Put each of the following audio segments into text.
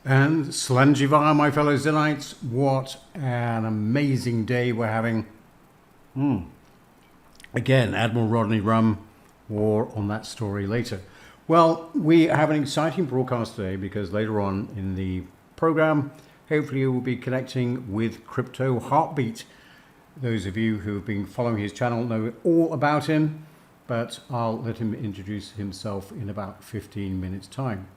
And Slanjivar, my fellow Zenites, what an amazing day we're having. Again, Admiral Rodney Rum, more on that story later. Well, we have an exciting broadcast today because later on in the program, hopefully you will be connecting with Crypto Heartbeat. Those of you who have been following his channel know all about him, but I'll let him introduce himself in about 15 minutes time.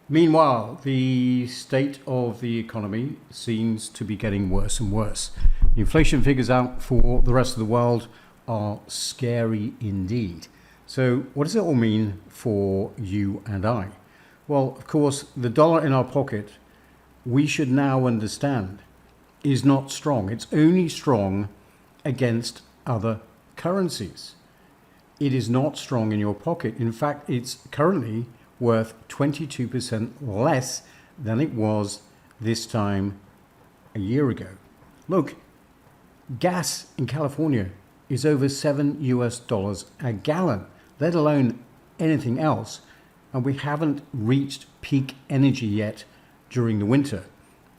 Meanwhile, the state of the economy seems to be getting worse and worse. The inflation figures out for the rest of the world are scary indeed. So what does it all mean for you and I? Well, of course, the dollar in our pocket, we should now understand, is not strong. It's only strong against other currencies. It is not strong in your pocket. In fact, it's currently worth 22% less than it was this time a year ago. Look, gas in California is over $7 a gallon, let alone anything else. And we haven't reached peak energy yet during the winter.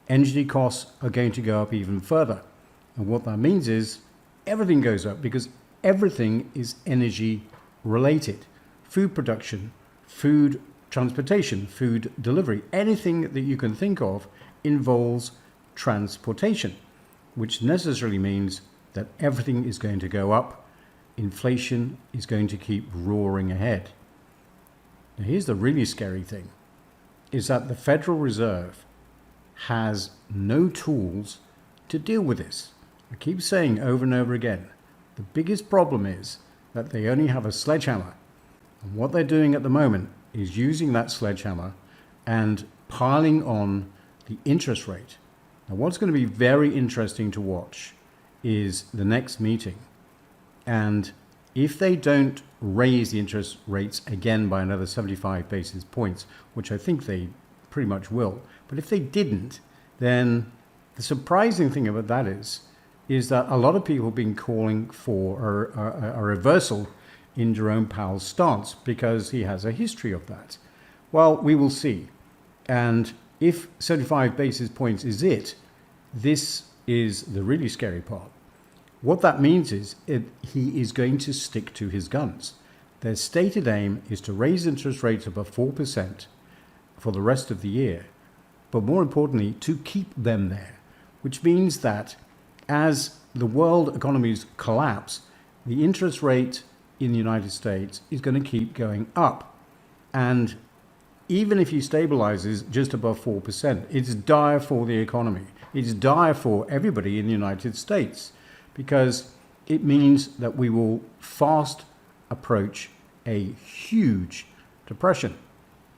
Energy costs are going to go up even further. And what that means is everything goes up because everything is energy related. Food production, food transportation, food delivery, anything that you can think of involves transportation, which necessarily means that everything is going to go up. Inflation is going to keep roaring ahead. Now, here's the really scary thing, is that the Federal Reserve has no tools to deal with this. I keep saying over and over again, the biggest problem is that they only have a sledgehammer. And what they're doing at the moment is using that sledgehammer and piling on the interest rate. Now, what's going to be very interesting to watch is the next meeting. And if they don't raise the interest rates again by another 75 basis points, which I think they pretty much will, but if they didn't, then the surprising thing about that is that a lot of people have been calling for a reversal in Jerome Powell's stance because he has a history of that. Well, we will see. And if 75 basis points is it, this is the really scary part. What that means is he is going to stick to his guns. Their stated aim is to raise interest rates above 4% for the rest of the year, but more importantly, to keep them there, which means that as the world economies collapse, the interest rate in the United States is going to keep going up. And even if he stabilizes just above 4%, it's dire for the economy. It's dire for everybody in the United States because it means that we will fast approach a huge depression.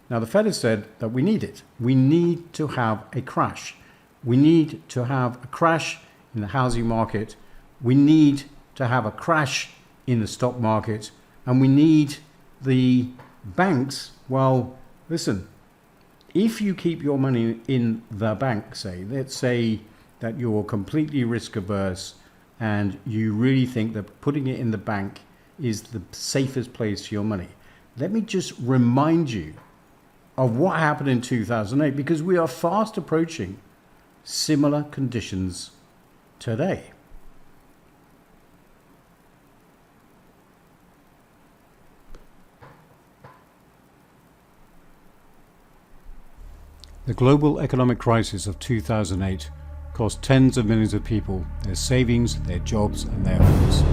Now, the Fed has said that we need it. We need to have a crash. We need to have a crash in the housing market. We need to have a crash in the stock market. And we need the banks. Well, listen, if you keep your money in the bank, let's say that you're completely risk averse and you really think that putting it in the bank is the safest place for your money. Let me just remind you of what happened in 2008, because we are fast approaching similar conditions today. The global economic crisis of 2008 cost tens of millions of people their savings, their jobs, and their homes.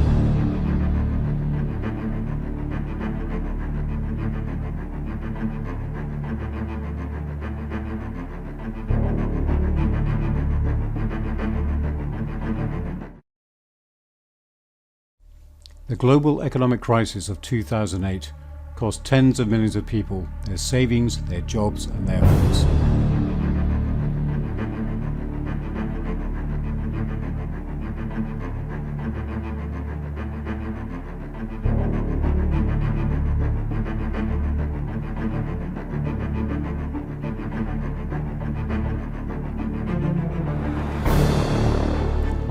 The global economic crisis of 2008 cost tens of millions of people their savings, their jobs, and their homes.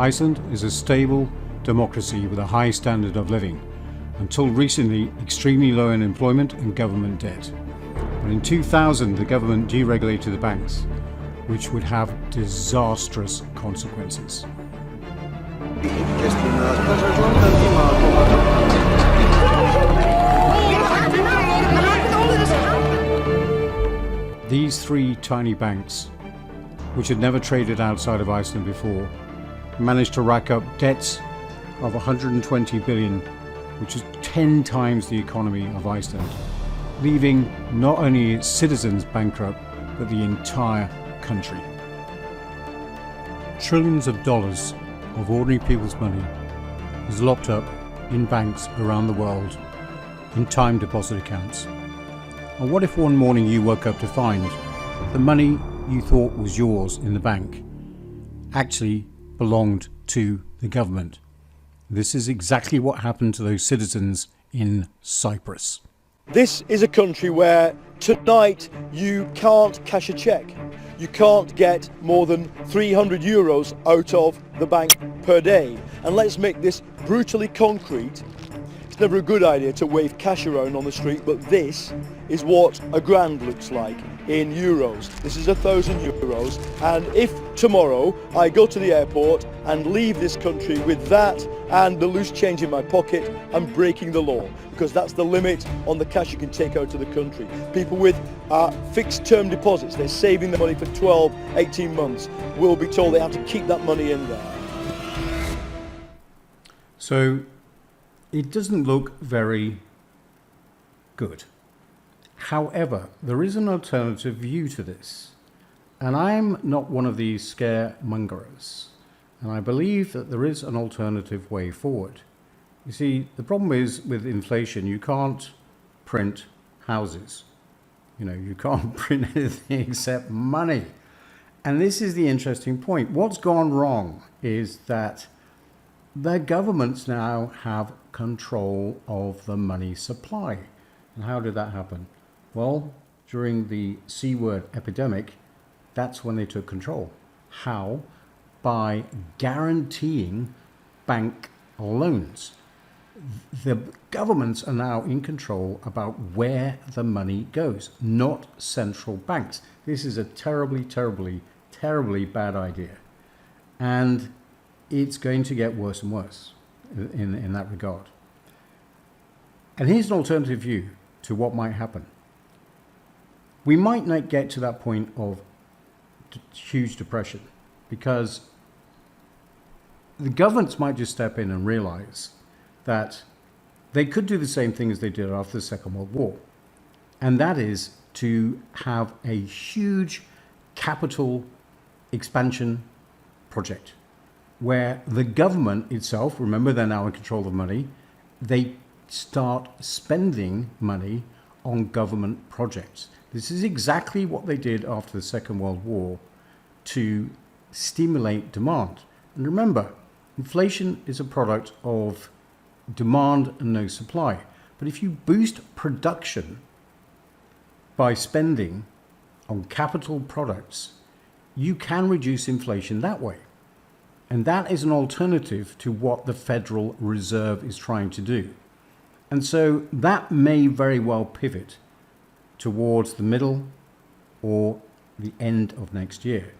Iceland is a stable democracy with a high standard of living, until recently extremely low unemployment and government debt. But in 2000 the government deregulated the banks, which would have disastrous consequences. These three tiny banks, which had never traded outside of Iceland before, managed to rack up debts of 120 billion, which is 10 times the economy of Iceland, leaving not only its citizens bankrupt, but the entire country. Trillions of dollars of ordinary people's money is locked up in banks around the world in time deposit accounts. And what if one morning you woke up to find the money you thought was yours in the bank actually belonged to the government? This is exactly what happened to those citizens in Cyprus. This is a country where tonight you can't cash a cheque. You can't get more than 300 euros out of the bank per day. And let's make this brutally concrete. It's never a good idea to wave cash around on the street, but this is what a grand looks like in euros. This is 1,000 euros, and if tomorrow I go to the airport and leave this country with that and the loose change in my pocket, I'm breaking the law, because that's the limit on the cash you can take out of the country. People with fixed term deposits, they're saving the money for 12, 18 months, will be told they have to keep that money in there. So it doesn't look very good. However, there is an alternative view to this, and I'm not one of these scaremongers, and I believe that there is an alternative way forward. You see, the problem is with inflation, you can't print houses. You can't print anything except money. And this is the interesting point. What's gone wrong is that the governments now have control of the money supply. And how did that happen? Well, during the C word epidemic, that's when they took control. How? By guaranteeing bank loans. The governments are now in control about where the money goes, not central banks. This is a terribly, terribly, terribly bad idea. And it's going to get worse and worse in that regard. And here's an alternative view to what might happen. We might not get to that point of huge depression, because the governments might just step in and realize that they could do the same thing as they did after the Second World War. And that is to have a huge capital expansion project where the government itself, remember they're now in control of money, they start spending money on government projects. This is exactly what they did after the Second World War to stimulate demand. And remember, inflation is a product of demand and no supply. But if you boost production by spending on capital products, you can reduce inflation that way. And that is an alternative to what the Federal Reserve is trying to do. And so that may very well pivot towards the middle or the end of next year.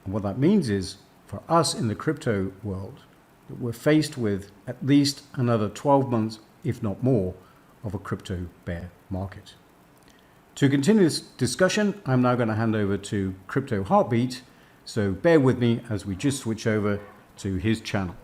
And what that means is, for us in the crypto world, that we're faced with at least another 12 months, if not more, of a crypto bear market. To continue this discussion, I'm now going to hand over to Crypto Heartbeat, so bear with me as we just switch over to his channel.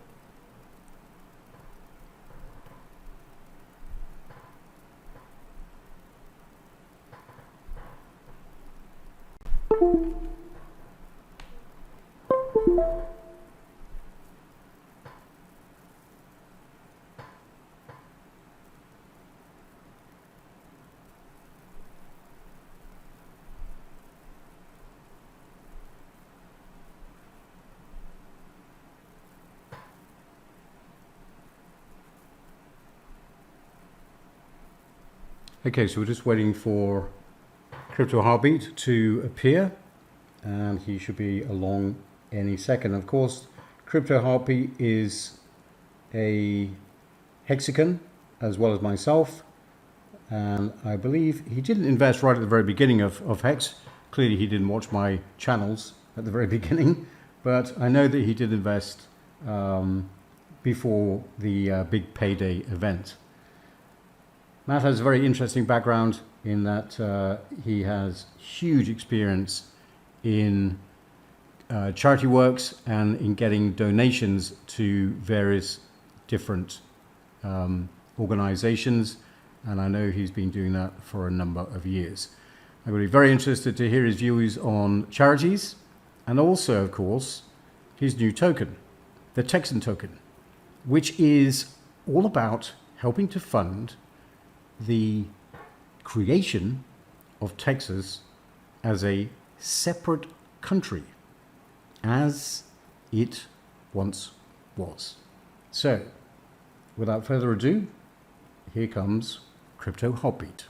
Okay, so we're just waiting for Crypto Heartbeat to appear, and he should be along any second. Of course, Crypto Heartbeat is a Hexagon as well as myself, and I believe he didn't invest right at the very beginning of Hex. Clearly, he didn't watch my channels at the very beginning, but I know that he did invest before the big payday event. Matt has a very interesting background in that he has huge experience in charity works and in getting donations to various different organizations, and I know he's been doing that for a number of years. I'm going to be very interested to hear his views on charities and also, of course, his new token, the Texan token, which is all about helping to fund the creation of Texas as a separate country, as it once was. So, without further ado, here comes Crypto Hotbeat.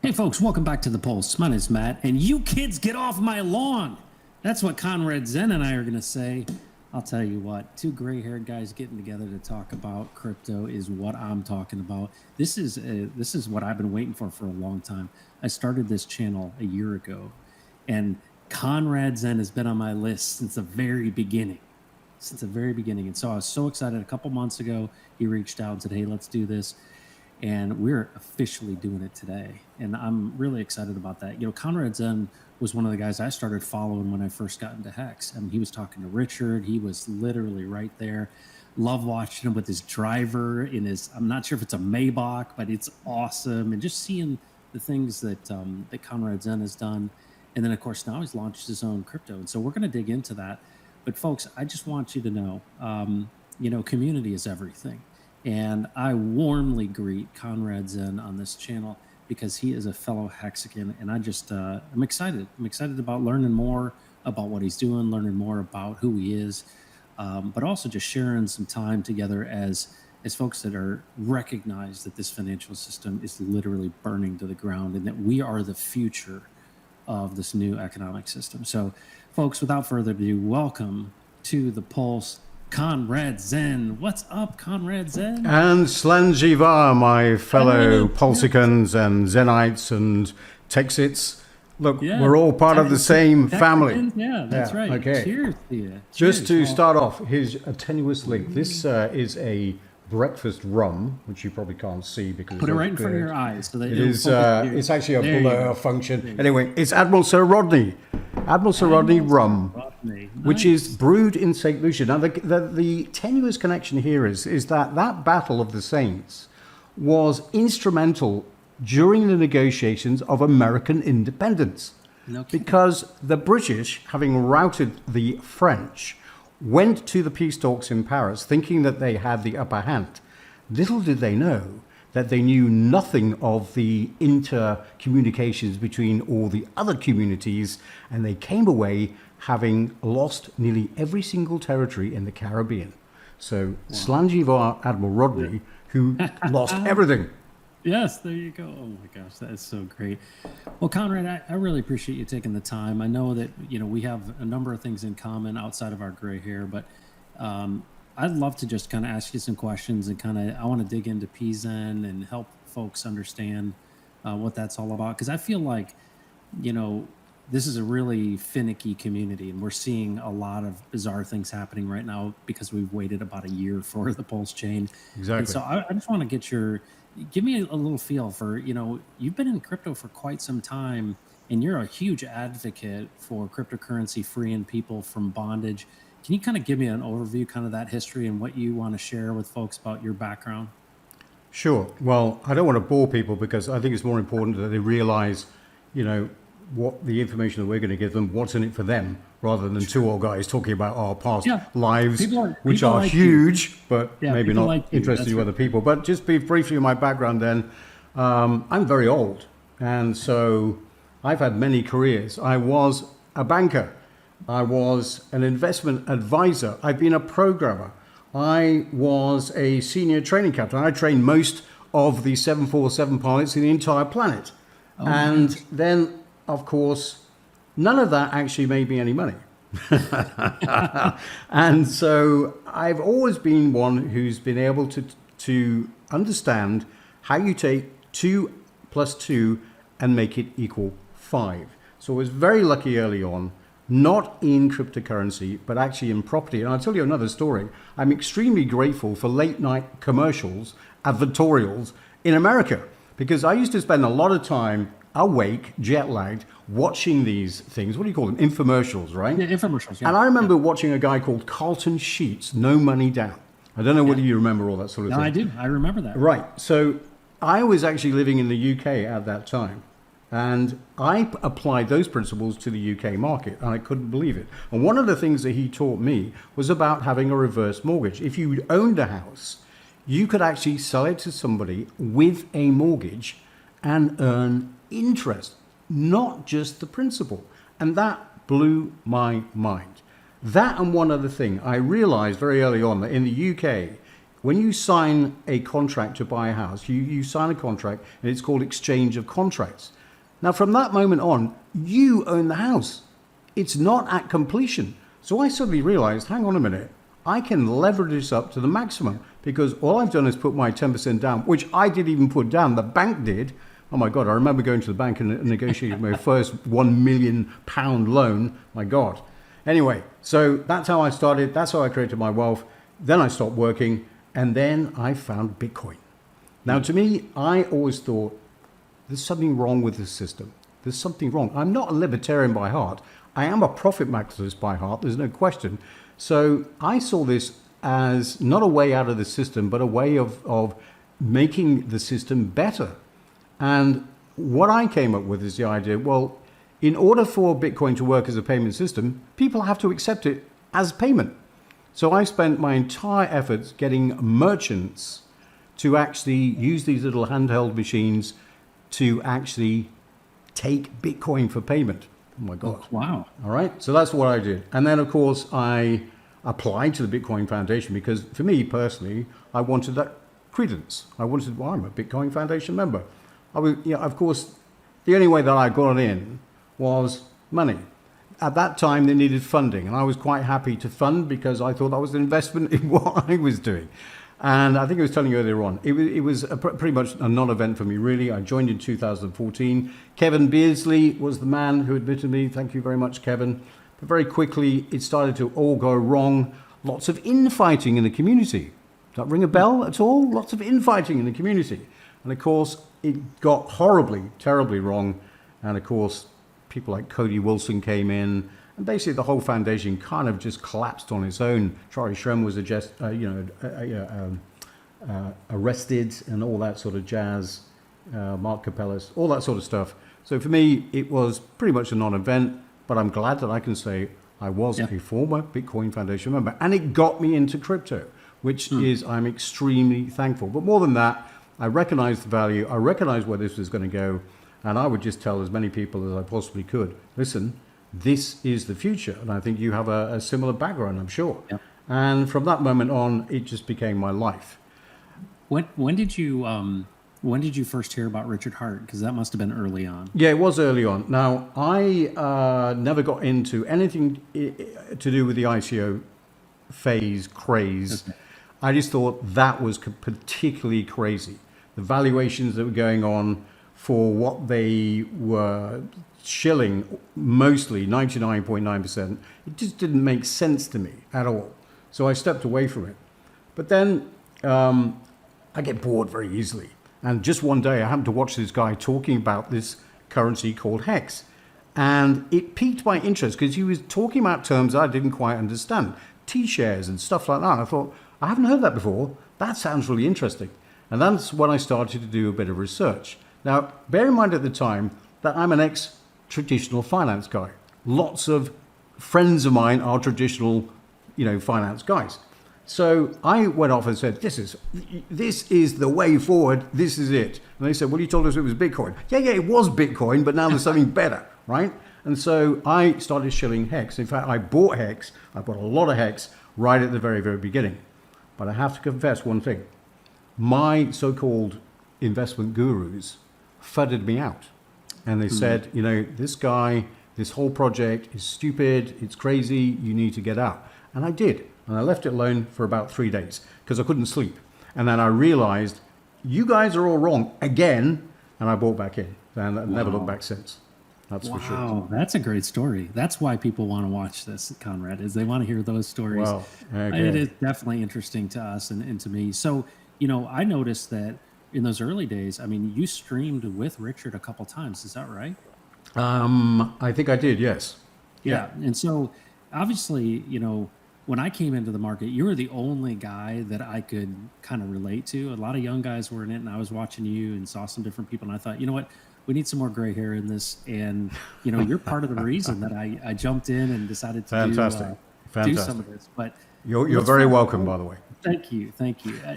Hey folks, welcome back to The Pulse. My name's Matt, and you kids get off my lawn. That's what Conrad Zen and I are going to say. I'll tell you what, two gray-haired guys getting together to talk about crypto is what I'm talking about. This is what I've been waiting for a long time. I started this channel a year ago, and Conrad Zen has been on my list since the very beginning. And so I was so excited. A couple months ago, he reached out and said, hey, let's do this. And we're officially doing it today. And I'm really excited about that. You know, Conrad Zen was one of the guys I started following when I first got into Hex. I mean, he was talking to Richard. He was literally right there. Love watching him with his driver in his, I'm not sure if it's a Maybach, but it's awesome. And just seeing the things that that Conrad Zen has done. And then, of course, now he's launched his own crypto. And so we're going to dig into that. But, folks, I just want you to know, you know, community is everything. And I warmly greet Conrad Zen on this channel because he is a fellow Hexican, and I just I'm excited. I'm excited about learning more about what he's doing, learning more about who he is, but also just sharing some time together as folks that are recognize that this financial system is literally burning to the ground and that we are the future of this new economic system. So, folks, without further ado, welcome to The Pulse. Conrad Zen. What's up, Conrad Zen? And Slanjivar, my fellow Pulsicans and Zenites and Texits. Look, we're all part of the same family. Yeah, that's right. Okay. Cheers to you. Just to start off, here's a tenuous link. This is a breakfast rum, which you probably can't see because put it right in front of your eyes. So that it is. It's actually a blur function. Anyway, it's Admiral Sir Rodney rum, which is brewed in St. Lucia. Now, the tenuous connection here is that Battle of the Saints was instrumental during the negotiations of American independence. Because the British, having routed the French, went to the peace talks in Paris thinking that they had the upper hand. Little did they know that they knew nothing of the intercommunications between all the other communities, and they came away having lost nearly every single territory in the Caribbean. So Slanjivar Admiral Rodney, who lost everything. Yes, there you go. Oh my gosh, that is so great. Well, Conrad, I really appreciate you taking the time. I know that, you know, we have a number of things in common outside of our gray hair, but I'd love to just kind of ask you some questions and I want to dig into pZen and help folks understand what that's all about. Because I feel like, you know, this is a really finicky community, and we're seeing a lot of bizarre things happening right now because we've waited about a year for the pulse chain. Exactly. And so I just want to give me a little feel for, you've been in crypto for quite some time, and you're a huge advocate for cryptocurrency freeing people from bondage. Can you kind of give me an overview, kind of that history and what you want to share with folks about your background? Sure. Well, I don't want to bore people because I think it's more important that they realize, what the information that we're going to give them, what's in it for them, rather than two old guys talking about our past lives, which are like huge, but maybe not like interesting to other people. But just briefly my background then, I'm very old. And so I've had many careers. I was a banker. I was an investment advisor. I've been a programmer. I was a senior training captain. I trained most of the 747 pilots in the entire planet. Then, of course, none of that actually made me any money. And so I've always been one who's been able to understand how you take 2 + 2 and make it equal 5. So I was very lucky early on, not in cryptocurrency, but actually in property. And I'll tell you another story. I'm extremely grateful for late night commercials, advertorials in America, because I used to spend a lot of time awake, jet lagged, watching these things. What do you call them? Infomercials, right? Yeah, infomercials. Yeah. And I remember watching a guy called Carlton Sheets, No Money Down. I don't know whether you remember all that sort of No, thing. I do. I remember that. Right. So I was actually living in the UK at that time. And I applied those principles to the UK market, and I couldn't believe it. And one of the things that he taught me was about having a reverse mortgage. If you owned a house, you could actually sell it to somebody with a mortgage and earn interest, not just the principal. And that blew my mind. That and one other thing, I realized very early on that in the UK, when you sign a contract to buy a house, you sign a contract and it's called exchange of contracts. Now, from that moment on, you own the house. It's not at completion. So I suddenly realized, hang on a minute, I can leverage this up to the maximum because all I've done is put my 10% down, which I didn't even put down. The bank did. Oh my God, I remember going to the bank and negotiating my first £1 million loan. My God. Anyway, so that's how I started. That's how I created my wealth. Then I stopped working, and then I found Bitcoin. Now, to me, I always thought there's something wrong with the system. There's something wrong. I'm not a libertarian by heart. I am a profit maximalist by heart. There's no question. So I saw this as not a way out of the system, but a way of making the system better. And what I came up with is the idea, well, in order for Bitcoin to work as a payment system, people have to accept it as payment. So I spent my entire efforts getting merchants to actually use these little handheld machines to actually take Bitcoin for payment. Oh my God. Oh, wow. All right. So that's what I did. And then, of course, I applied to the Bitcoin Foundation because for me personally, I wanted that credence. I'm a Bitcoin Foundation member. Of course, the only way that I got in was money. At that time, they needed funding, and I was quite happy to fund because I thought that was an investment in what I was doing. And I think I was telling you earlier on, it was pretty much a non-event for me, really. I joined in 2014. Kevin Beardsley was the man who admitted me. Thank you very much, Kevin. But very quickly, it started to all go wrong. Lots of infighting in the community. Does that ring a bell at all? Lots of infighting in the community. And of course, it got horribly, terribly wrong. And of course, people like Cody Wilson came in, and basically the whole foundation kind of just collapsed on its own. Charlie Shrem was arrested and all that sort of jazz. Mark Capellas, all that sort of stuff. So for me, it was pretty much a non-event, but I'm glad that I can say I was a former Bitcoin Foundation member, and it got me into crypto, which is, I'm extremely thankful. But more than that, I recognized the value, I recognized where this was going to go, and I would just tell as many people as I possibly could, listen, this is the future. And I think you have a similar background, I'm sure. Yeah. And from that moment on, it just became my life. When did you first hear about Richard Hart? Because that must have been early on. Yeah, it was early on. Now, I never got into anything to do with the ICO phase craze. I just thought that was particularly crazy. The valuations that were going on for what they were shilling, mostly 99.9%, it just didn't make sense to me at all. So I stepped away from it. But then I get bored very easily. And just one day I happened to watch this guy talking about this currency called Hex. And it piqued my interest because he was talking about terms I didn't quite understand. T-shares and stuff like that. And I thought, I haven't heard that before. That sounds really interesting. And that's when I started to do a bit of research. Now, bear in mind at the time that I'm an ex-traditional finance guy. Lots of friends of mine are traditional, finance guys. So I went off and said, this is the way forward. This is it. And they said, well, you told us it was Bitcoin. Yeah, it was Bitcoin, but now there's something better, right? And so I started shilling Hex. In fact, I bought Hex. I bought a lot of Hex right at the very, very beginning. But I have to confess one thing. My so-called investment gurus fudded me out. And they said, this guy, this whole project is stupid. It's crazy. You need to get out. And I did. And I left it alone for about 3 days because I couldn't sleep. And then I realized, you guys are all wrong again. And I bought back in. And I've never looked back since. That's for sure. Wow, that's a great story. That's why people want to watch this, Conrad, is they want to hear those stories. Well, okay. It is definitely interesting to us and to me. So, I noticed that in those early days, you streamed with Richard a couple times. Is that right? I think I did, yes. Yeah. And so obviously, when I came into the market, you were the only guy that I could kind of relate to. A lot of young guys were in it, and I was watching you and saw some different people. And I thought, you know what? We need some more gray hair in this. And, you're part of the reason that I jumped in and decided to do some of this. But you're very welcome, by the way. Thank you.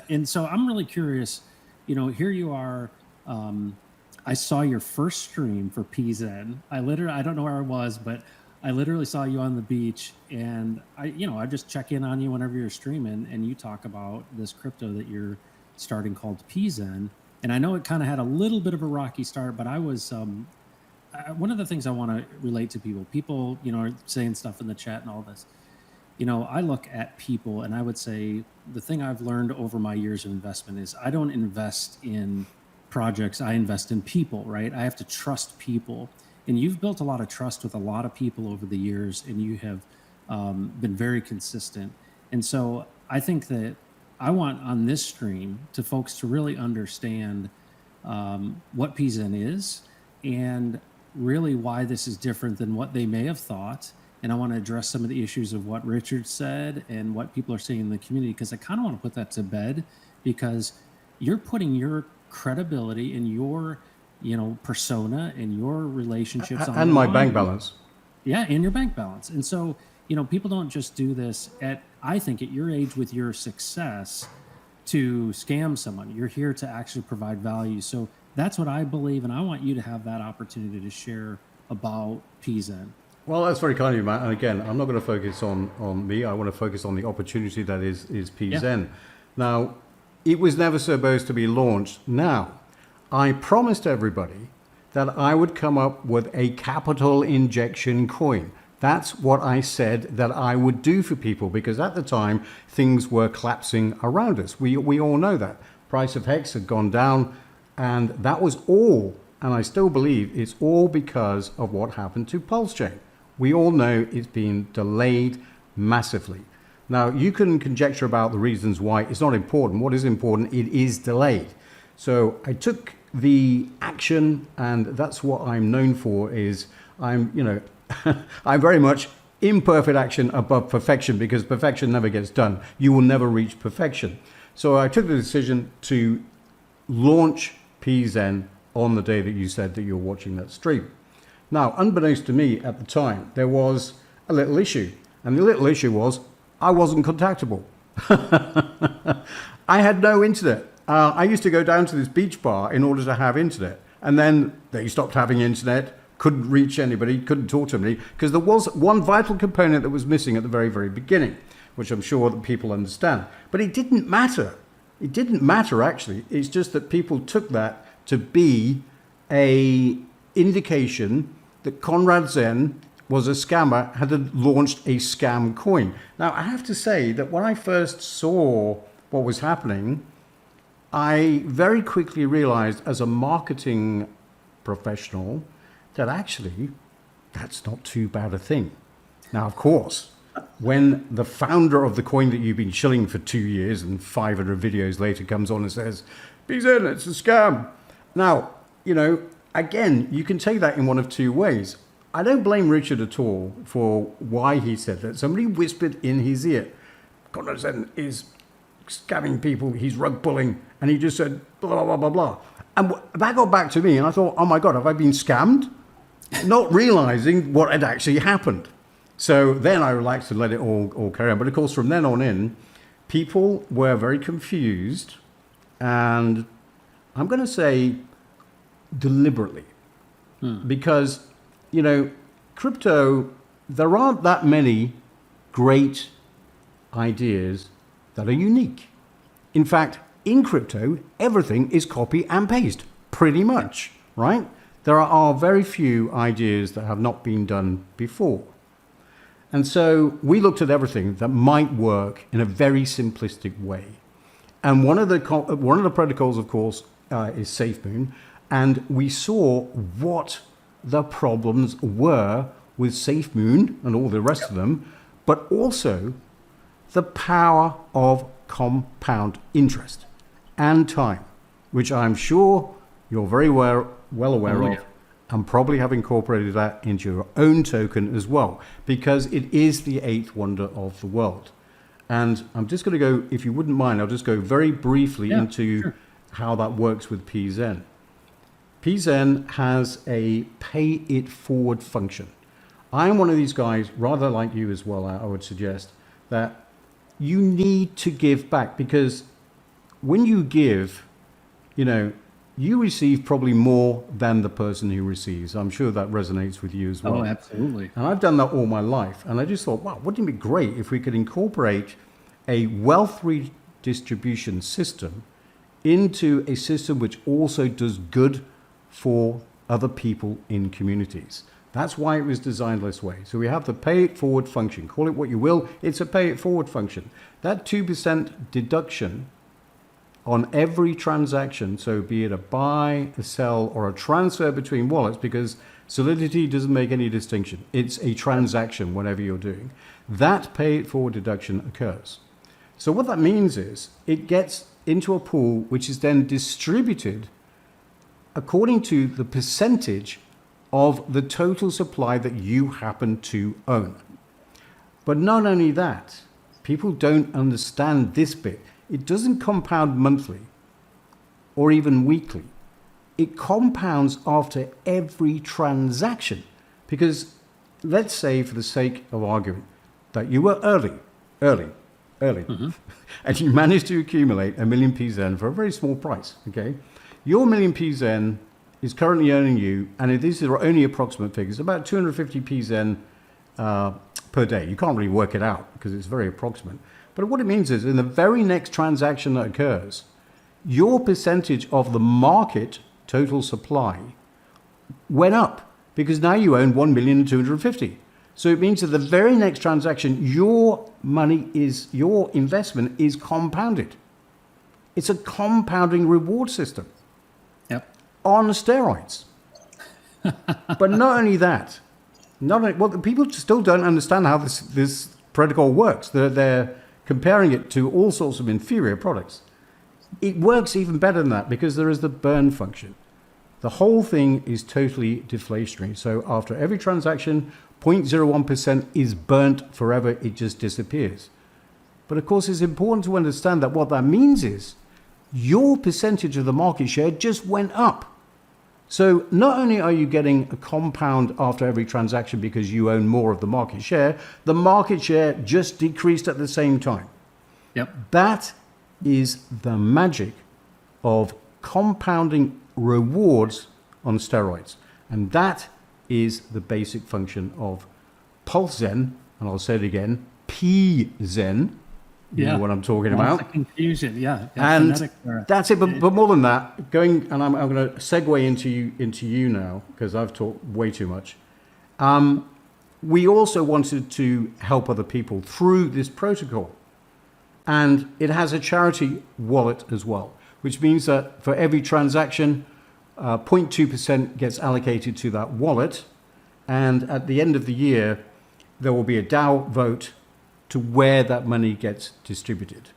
And so I'm really curious, here you are. I saw your first stream for pZen. I don't know where I was, but I literally saw you on the beach, and I just check in on you whenever you're streaming, and you talk about this crypto that you're starting called pZen. And I know it kind of had a little bit of a rocky start, but I was one of the things I want to relate to people. People, are saying stuff in the chat and all this. I look at people, and I would say the thing I've learned over my years of investment is I don't invest in projects. I invest in people, right? I have to trust people. And you've built a lot of trust with a lot of people over the years, and you have been very consistent. And so I think that I want on this stream to folks to really understand what pZen is and really why this is different than what they may have thought. And I want to address some of the issues of what Richard said and what people are saying in the community, because I kind of want to put that to bed, because you're putting your credibility and your persona and your relationships and my bank balance. Yeah, and your bank balance. And so, people don't just do this I think at your age with your success to scam someone. You're here to actually provide value. So that's what I believe, and I want you to have that opportunity to share about pZen. Well, that's very kind of you, Matt. And again, I'm not going to focus on me. I want to focus on the opportunity that is pZen. Yeah. Now, it was never supposed to be launched. Now, I promised everybody that I would come up with a capital injection coin. That's what I said that I would do for people, because at the time, things were collapsing around us. We all know that. Price of Hex had gone down, and that was all, and I still believe it's all because of what happened to Pulse Chain. We all know it's been delayed massively. Now, you can conjecture about the reasons why. It's not important. What is important, it is delayed. So I took the action, and that's what I'm known for, is I'm very much imperfect action above perfection, because perfection never gets done. You will never reach perfection. So I took the decision to launch pZen on the day that you said that you're watching that stream. Now, unbeknownst to me at the time, there was a little issue. And the little issue was I wasn't contactable. I had no internet. I used to go down to this beach bar in order to have internet. And then they stopped having internet, couldn't reach anybody, couldn't talk to anybody, because there was one vital component that was missing at the very, very beginning, which I'm sure that people understand. But it didn't matter. It didn't matter, actually. It's just that people took that to be a indication that Conrad Zen was a scammer had launched a scam coin. Now, I have to say that when I first saw what was happening, I very quickly realized as a marketing professional that actually that's not too bad a thing. Now, of course, when the founder of the coin that you've been shilling for 2 years and 500 videos later comes on and says, pZen, it's a scam. Now, again, you can take that in one of two ways. I don't blame Richard at all for why he said that. Somebody whispered in his ear, Conrad Zen is scamming people, he's rug pulling, and he just said, blah, blah, blah, blah. And that got back to me, and I thought, oh my God, have I been scammed? Not realizing what had actually happened. So then I relaxed and let it all carry on. But of course, from then on in, people were very confused, and I'm going to say deliberately, because crypto, there aren't that many great ideas that are unique. In fact, in crypto, everything is copy and paste, pretty much, right? There are very few ideas that have not been done before. And so we looked at everything that might work in a very simplistic way. And one of the protocols, of course, is SafeMoon. And we saw what the problems were with SafeMoon and all the rest of them, but also the power of compound interest and time, which I'm sure you're very well aware of, and probably have incorporated that into your own token as well, because it is the eighth wonder of the world. And I'm just going to go, if you wouldn't mind, I'll just go very briefly into how that works with pZen. pZen has a pay it forward function. I'm one of these guys, rather like you as well, I would suggest, that you need to give back, because when you give, you receive probably more than the person who receives. I'm sure that resonates with you as well. Oh, absolutely. And I've done that all my life. And I just thought, wow, wouldn't it be great if we could incorporate a wealth redistribution system into a system which also does good for other people in communities. That's why it was designed this way. So we have the pay it forward function. Call it what you will. It's a pay it forward function. That 2% deduction on every transaction, so be it a buy, a sell, or a transfer between wallets, because Solidity doesn't make any distinction. It's a transaction, whatever you're doing. That pay it forward deduction occurs. So what that means is it gets into a pool which is then distributed according to the percentage of the total supply that you happen to own. But not only that, people don't understand this bit. It doesn't compound monthly or even weekly. It compounds after every transaction. Because let's say, for the sake of argument, that you were early, and you managed to accumulate 1 million pZen for a very small price, okay? Your 1 million pZen is currently earning you, and these are only approximate figures, about 250 pZen per day. You can't really work it out because it's very approximate. But what it means is, in the very next transaction that occurs, your percentage of the market total supply went up, because now you own 1,250,000. So it means that the very next transaction, your investment is compounded. It's a compounding reward system. Yep. On steroids. But not only that, the people still don't understand how this protocol works. They're comparing it to all sorts of inferior products. It works even better than that, because there is the burn function. The whole thing is totally deflationary. So after every transaction, 0.01% is burnt forever. It just disappears. But of course, it's important to understand that what that means is your percentage of the market share just went up. So not only are you getting a compound after every transaction because you own more of the market share just decreased at the same time. Yep. That is the magic of compounding rewards on steroids. And that is the basic function of pZen, and I'll say it again, pZen. You know what I'm talking about. The confusion, yeah. And that's it. But more than that, I'm going to segue into you now, because I've talked way too much. we also wanted to help other people through this protocol. And it has a charity wallet as well, which means that for every transaction, 0.2% gets allocated to that wallet. And at the end of the year, there will be a DAO vote to where that money gets distributed.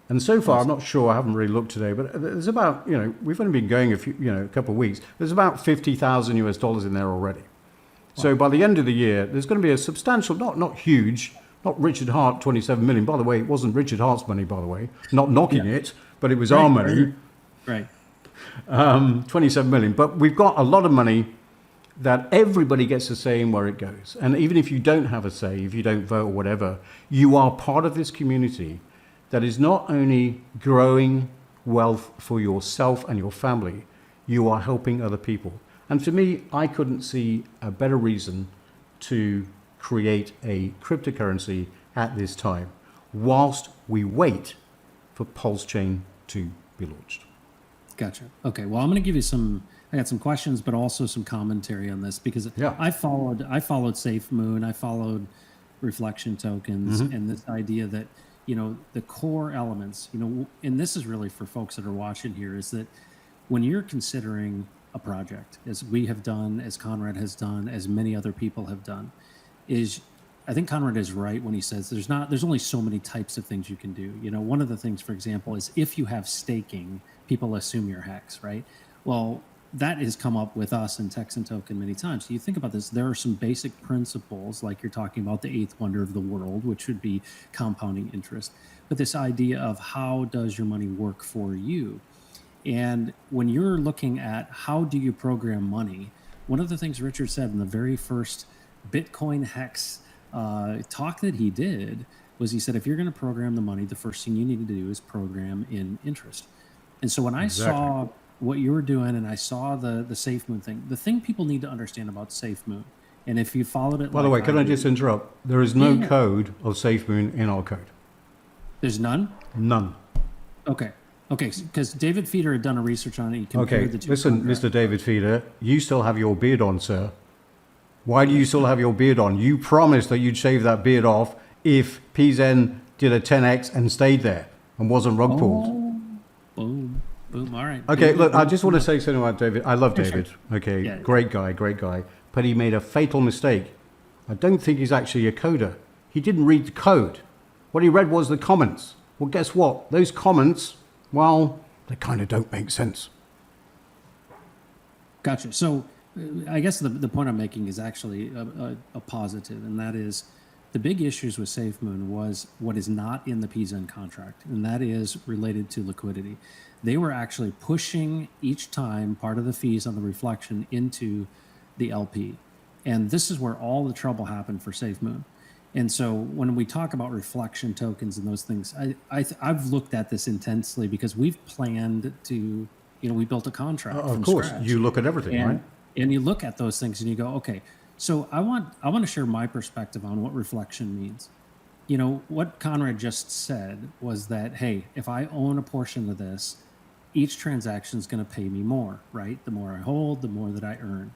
And so far, I'm not sure, I haven't really looked today, but there's about, we've only been going a couple of weeks. There's about 50,000 US dollars in there already. So by the end of the year, there's going to be a substantial, not huge, not Richard Hart, 27 million. By the way, it wasn't Richard Hart's money, by the way, not knocking it, but it was our money. Right. 27 million. But we've got a lot of money that everybody gets a say in where it goes. And even if you don't have a say, if you don't vote or whatever, you are part of this community that is not only growing wealth for yourself and your family, you are helping other people. And for me, I couldn't see a better reason to create a cryptocurrency at this time, whilst we wait for Pulse Chain to be launched. Gotcha. Okay. Well, I'm going to give you I got some questions, but also some commentary on this because I followed SafeMoon, I followed reflection tokens, and this idea that, the core elements, and this is really for folks that are watching here, is that when you're considering a project, as we have done, as Conrad has done, as many other people have done, I think Conrad is right when he says there's only so many types of things you can do. One of the things, for example, is if you have staking, people assume you're hex, right? Well, that has come up with us in Texan Token many times. So you think about this, there are some basic principles, like you're talking about the eighth wonder of the world, which would be compounding interest. But this idea of how does your money work for you? And when you're looking at how do you program money, one of the things Richard said in the very first Bitcoin Hex talk that he did was he said, if you're going to program the money, the first thing you need to do is program in interest. And so when I saw what you were doing and I saw the SafeMoon thing, the thing people need to understand about SafeMoon, and if you followed it... By the way, can I just interrupt? There is no code of SafeMoon in our code. There's none? None. Okay, because David Feeder had done a research on it. He compared the two. Listen, Mr. David Feeder, you still have your beard on, sir. Why do you still have your beard on? You promised that you'd shave that beard off if pZen did a 10x and stayed there and wasn't rug pulled. Boom. All right. Okay, boom, look, boom, I just want to say something about David. I love David. Okay, yeah. Great guy. But he made a fatal mistake. I don't think he's actually a coder. He didn't read the code. What he read was the comments. Well, guess what? Those comments, well, they kind of don't make sense. Gotcha. So I guess the point I'm making is actually a positive, and that is the big issues with SafeMoon was what is not in the pZen contract, and that is related to liquidity. They were actually pushing each time part of the fees on the reflection into the LP. And this is where all the trouble happened for SafeMoon. And so when we talk about reflection tokens and those things, I've looked at this intensely because we've planned to, we built a contract Of from course, scratch. you look at everything, right? And you look at those things and you go, okay, so I want to share my perspective on what reflection means. What Conrad just said was that, hey, if I own a portion of this, each transaction is going to pay me more, right? The more I hold, the more that I earn.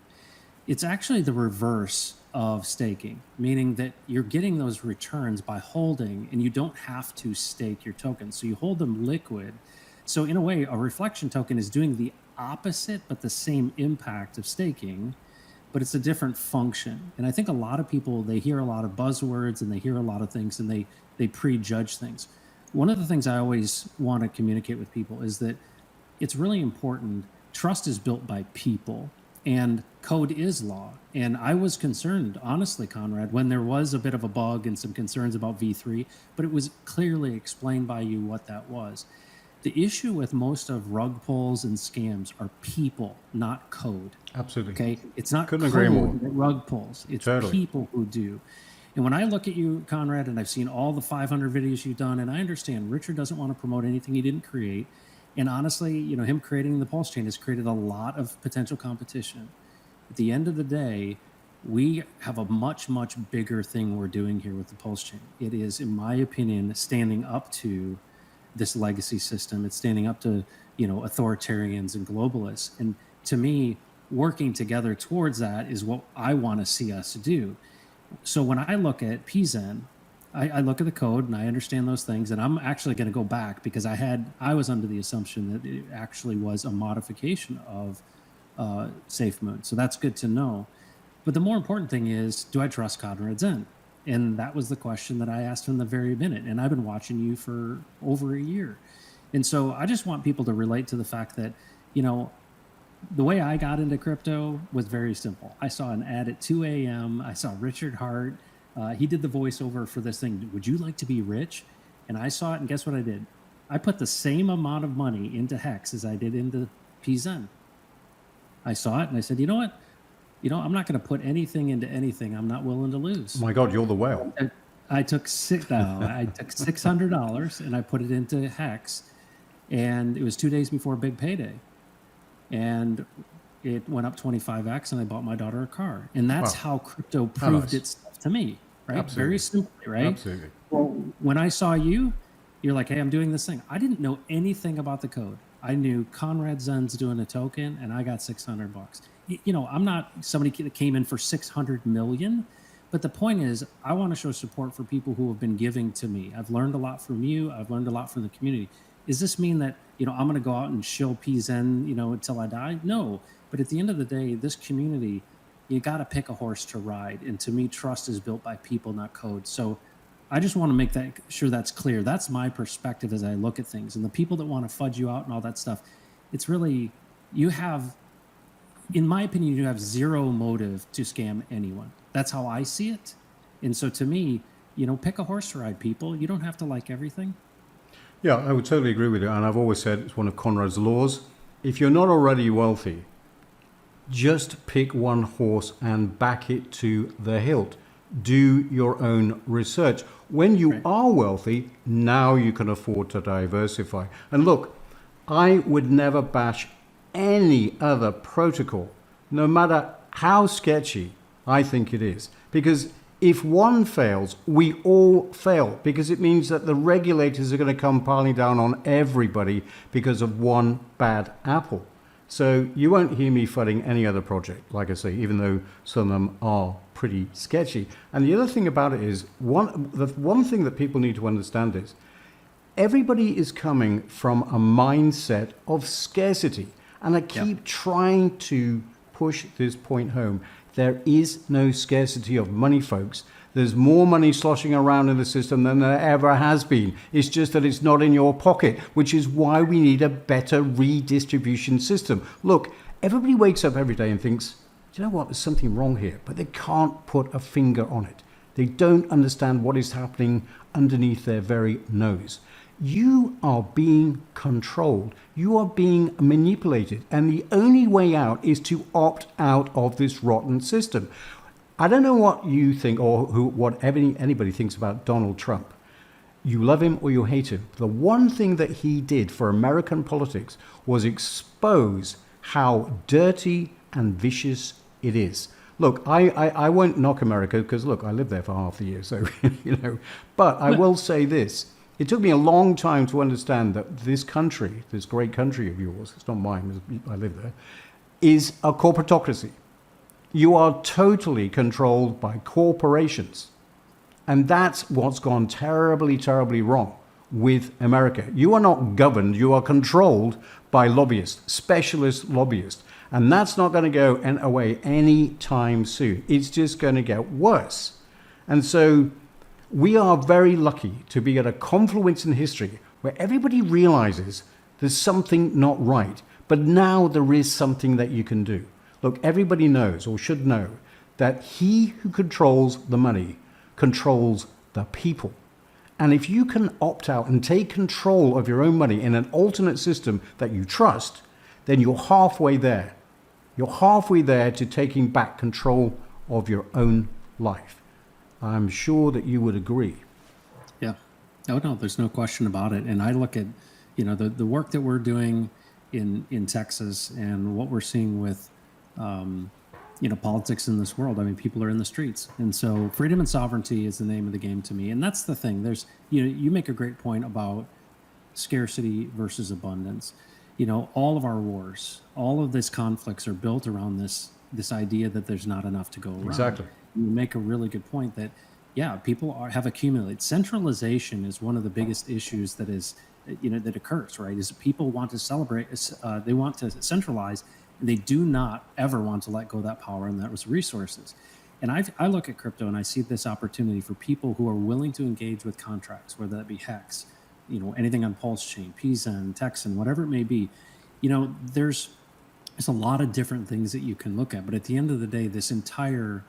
It's actually the reverse of staking, meaning that you're getting those returns by holding and you don't have to stake your tokens. So you hold them liquid. So in a way, a reflection token is doing the opposite, but the same impact of staking, but it's a different function. And I think a lot of people, they hear a lot of buzzwords and they hear a lot of things and they prejudge things. One of the things I always want to communicate with people is that it's really important. Trust is built by people and code is law. And I was concerned, honestly, Conrad, when there was a bit of a bug and some concerns about V3, but it was clearly explained by you what that was. The issue with most of rug pulls and scams are people, not code. Absolutely. Okay, it's not Couldn't code agree more. that rug pulls. It's Totally. people who do. And when I look at you, Conrad, and I've seen all the 500 videos you've done, and I understand Richard doesn't want to promote anything he didn't create. And honestly, him creating the Pulse Chain has created a lot of potential competition. At the end of the day, we have a much, much bigger thing we're doing here with the Pulse Chain. It is, in my opinion, standing up to this legacy system. It's standing up to, authoritarians and globalists. And to me, working together towards that is what I want to see us do. So when I look at pZen, I look at the code and I understand those things, and I'm actually going to go back because I was under the assumption that it actually was a modification of SafeMoon. So that's good to know. But the more important thing is, do I trust Conrad Zen? And that was the question that I asked from the very minute. And I've been watching you for over a year. And so I just want people to relate to the fact that, you know, the way I got into crypto was very simple. I saw an ad at 2 a.m. I saw Richard Hart. He did the voiceover for this thing. Would you like to be rich? And I saw it, and guess what I did? I put the same amount of money into Hex as I did into pZen. I saw it, and I said, you know what? I'm not going to put anything into anything I'm not willing to lose. Oh my God, you're the whale. I took $600 and I put it into Hex, and it was 2 days before big payday, and it went up 25x, and I bought my daughter a car, and that's how crypto proved itself to me, right? Absolutely. Very simply, right? Absolutely. Well, when I saw you're like, hey, I'm doing this thing. I didn't know anything about the code. I knew Conrad Zen's doing a token, and I got $600. I'm not somebody that came in for 600 million, but the point is, I want to show support for people who have been giving to me. I've learned a lot from you. I've learned a lot from the community. Does this mean that, I'm going to go out and shill pZen, until I die? No. But at the end of the day, this community, you got to pick a horse to ride. And to me, trust is built by people, not code. So I just want to make sure that's clear. That's my perspective as I look at things. And the people that want to fudge you out and all that stuff, it's really, in my opinion, you have zero motive to scam anyone. That's how I see it. And so to me, pick a horse to ride, people. You don't have to like everything. Yeah, I would totally agree with you. And I've always said it's one of Conrad's laws. If you're not already wealthy, just pick one horse and back it to the hilt. Do your own research. When you are wealthy, now you can afford to diversify. And look, I would never bash any other protocol, no matter how sketchy I think it is. Because if one fails, we all fail, because it means that the regulators are going to come piling down on everybody because of one bad apple. So you won't hear me fudding any other project, like I say, even though some of them are pretty sketchy. And the other thing about it is, the one thing that people need to understand is, everybody is coming from a mindset of scarcity. And I keep trying to push this point home. There is no scarcity of money, folks. There's more money sloshing around in the system than there ever has been. It's just that it's not in your pocket, which is why we need a better redistribution system. Look, everybody wakes up every day and thinks, do you know what, there's something wrong here, but they can't put a finger on it. They don't understand what is happening underneath their very nose. You are being controlled. You are being manipulated. And the only way out is to opt out of this rotten system. I don't know what you think or what anybody thinks about Donald Trump. You love him or you hate him. The one thing that he did for American politics was expose how dirty and vicious it is. Look, I won't knock America because, look, I lived there for half the year. So, but I will say this. It took me a long time to understand that this country, this great country of yours, it's not mine, I live there, is a corporatocracy. You are totally controlled by corporations. And that's what's gone terribly, terribly wrong with America. You are not governed, you are controlled by lobbyists, specialist lobbyists. And that's not going to go away anytime soon. It's just going to get worse. And so we are very lucky to be at a confluence in history where everybody realizes there's something not right, but now there is something that you can do. Look, everybody knows or should know that he who controls the money controls the people. And if you can opt out and take control of your own money in an alternate system that you trust, then you're halfway there. You're halfway there to taking back control of your own life. I'm sure that you would agree. Yeah. Oh, no, there's no question about it. And I look at, the work that we're doing in Texas and what we're seeing with, politics in this world. I mean, people are in the streets. And so freedom and sovereignty is the name of the game to me. And that's the thing. There's, you make a great point about scarcity versus abundance. All of our wars, all of these conflicts are built around this idea that there's not enough to go around. Exactly. you make a really good point that, yeah, people have accumulated. Centralization is one of the biggest issues that is, that occurs, right? Is people want to celebrate, they want to centralize, and they do not ever want to let go of that power and those resources. And I look at crypto and I see this opportunity for people who are willing to engage with contracts, whether that be Hex, anything on Pulse Chain, pZen, Texan, whatever it may be. There's a lot of different things that you can look at, but at the end of the day, this entire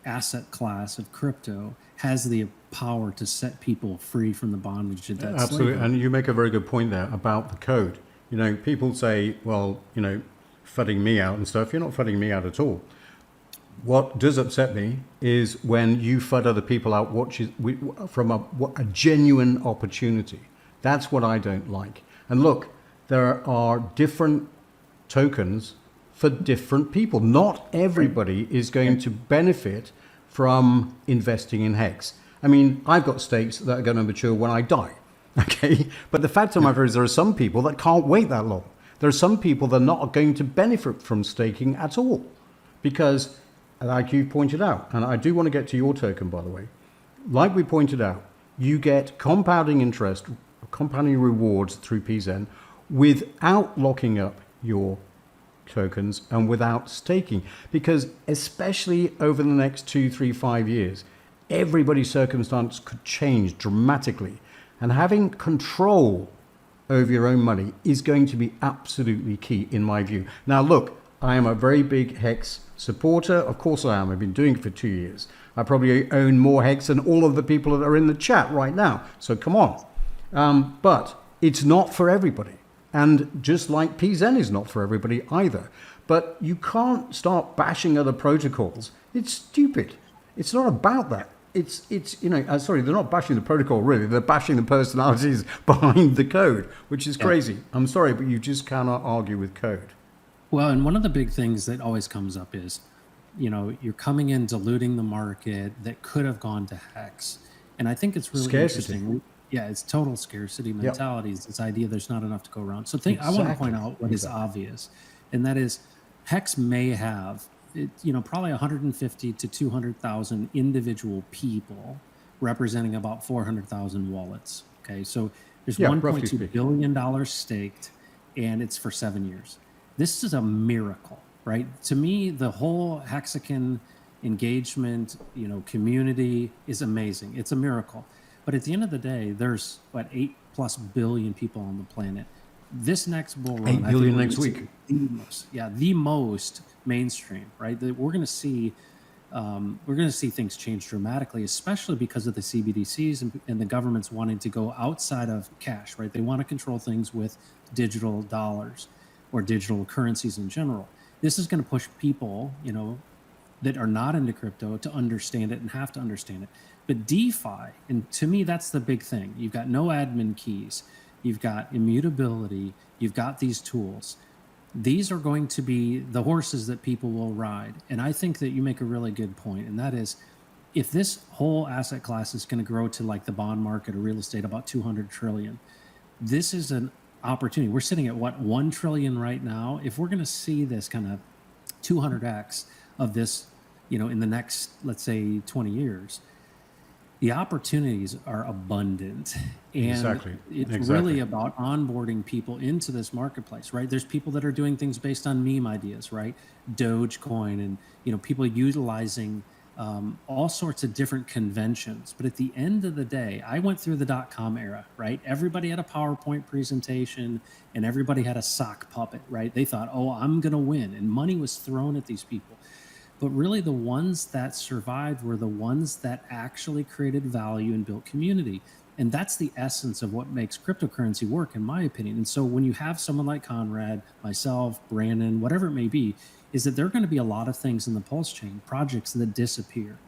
asset class of crypto has the power to set people free from the bondage of debt. Absolutely. slavery. And you make a very good point there about the code. People say, well, fudding me out and stuff. You're not fudding me out at all. What does upset me is when you FUD other people out from a genuine opportunity. That's what I don't like. And look, there are different tokens for different people. Not everybody is going to benefit from investing in Hex. I mean, I've got stakes that are going to mature when I die. Okay? But the fact of the matter is there are some people that can't wait that long. There are some people that are not going to benefit from staking at all. Because, like you pointed out, and I do want to get to your token, by the way, like we pointed out, you get compounding interest, compounding rewards through pZen without locking up your tokens and without staking. Because especially over the next 2, 3, 5 years, everybody's circumstance could change dramatically. And having control over your own money is going to be absolutely key in my view. Now, look, I am a very big Hex supporter. Of course I am. I've been doing it for 2 years. I probably own more Hex than all of the people that are in the chat right now. So come on. But it's not for everybody. And just like pZen is not for everybody either. But you can't start bashing other protocols. It's stupid. It's not about that. Sorry, they're not bashing the protocol really. They're bashing the personalities behind the code, which is crazy. I'm sorry, but you just cannot argue with code. Well, and one of the big things that always comes up is, you're coming in diluting the market that could have gone to Hex. And I think it's really interesting. Yeah, it's total scarcity mentality. It's this idea there's not enough to go around. So I want to point out what is obvious, and that is Hex may have, probably 150 to 200,000 individual people representing about 400,000 wallets. Okay, so there's $1.2 billion staked, and it's for 7 years. This is a miracle, right? To me, the whole Hexagon engagement, community is amazing. It's a miracle. But at the end of the day, there's 8+ billion people on the planet. This next bull run, 8 billion next week. The most mainstream, right? That we're going to see things change dramatically, especially because of the CBDCs and the governments wanting to go outside of cash, right? They want to control things with digital dollars or digital currencies in general. This is going to push people, that are not into crypto to understand it and have to understand it. But DeFi, and to me, that's the big thing. You've got no admin keys. You've got immutability. You've got these tools. These are going to be the horses that people will ride. And I think that you make a really good point, and that is, if this whole asset class is going to grow to like the bond market or real estate, about 200 trillion, this is an opportunity. We're sitting at 1 trillion right now. If we're going to see this kind of 200x of this, in the next, let's say 20 years, the opportunities are abundant. And it's really about onboarding people into this marketplace, right? There's people that are doing things based on meme ideas, right? Dogecoin and, people utilizing all sorts of different conventions. But at the end of the day, I went through the .com era, right? Everybody had a PowerPoint presentation and everybody had a sock puppet, right? They thought, oh, I'm going to win. And money was thrown at these people. But really the ones that survived were the ones that actually created value and built community. And that's the essence of what makes cryptocurrency work, in my opinion. And so when you have someone like Conrad, myself, Brandon, whatever it may be, is that there are going to be a lot of things in the Pulse chain, projects that disappear.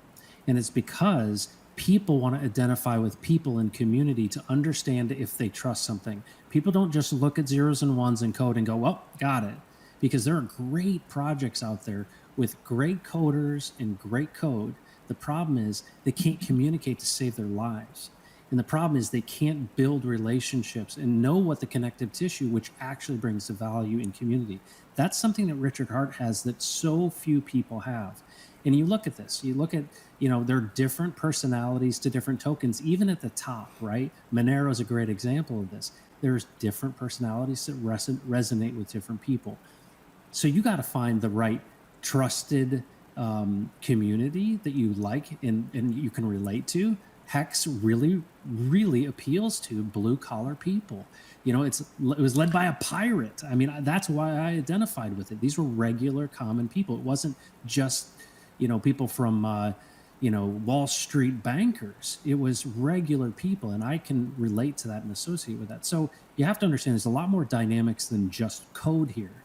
And it's because people want to identify with people in community to understand if they trust something. People don't just look at zeros and ones in code and go, well, got it. Because there are great projects out there with great coders and great code. The problem is they can't communicate to save their lives. And the problem is they can't build relationships and know what the connective tissue, which actually brings the value in community. That's something that Richard Hart has that so few people have. And you look at this, you look at, there are different personalities to different tokens, even at the top, right? Monero is a great example of this. There's different personalities that resonate with different people. So you got to find the right trusted community that you like and you can relate to. Hex really, really appeals to blue collar people. It was led by a pirate. I mean, that's why I identified with it. These were regular, common people. It wasn't just, people from, Wall Street bankers. It was regular people, and I can relate to that and associate with that. So you have to understand there's a lot more dynamics than just code here.